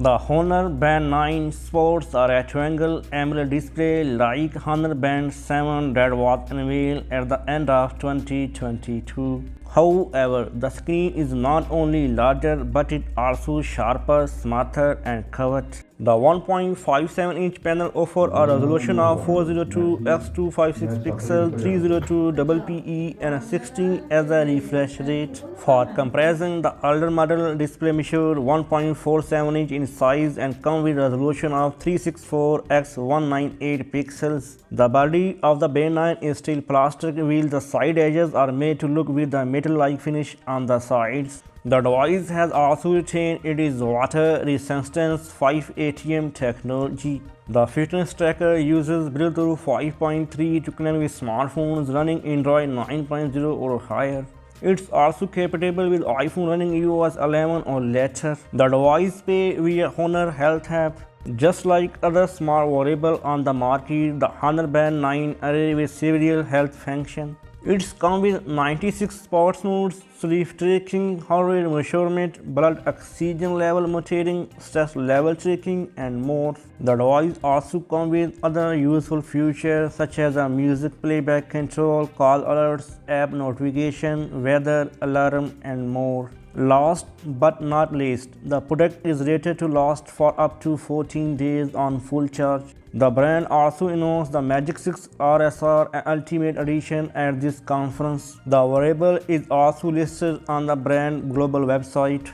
The Honor Band 9 sports a rectangle AMOLED display like Honor Band 7 that was unveiled at the end of 2022. However, the screen is not only larger but it also sharper, smarter and curved. The 1.57-inch panel offers a resolution of 402 x 256 pixels, 302 PPE and 60 as a refresh rate. For comparison, the older model display measured 1.47-inch in size and comes with a resolution of 364 x 198 pixels. The body of the Band 9 is still plastic, while the side edges are made to look with the metal-like finish on the sides. The device has also retained its water resistance 5 ATM technology. The fitness tracker uses Bluetooth 5.3 to connect with smartphones running Android 9.0 or higher. It's also compatible with iPhone running iOS 11 or later. The device pays via Honor Health app. Just like other smart wearable on the market, the Honor Band 9 arrives with several health functions. It comes with 96 sports modes, sleep tracking, heart rate measurement, blood oxygen level monitoring, stress level tracking, and more. The device also comes with other useful features such as a music playback control, call alerts, app notification, weather alarm, and more. Last but not least, the product is rated to last for up to 14 days on full charge. The brand also announced the Magic 6 RSR Ultimate Edition at this conference. The wearable is also listed on the brand global website.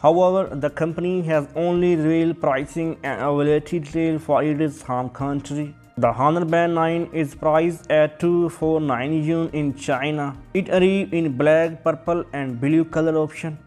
However, the company has only revealed pricing and availability details for its home country. The Honor Band 9 is priced at 249 yuan in China. It arrives in black, purple and blue color option.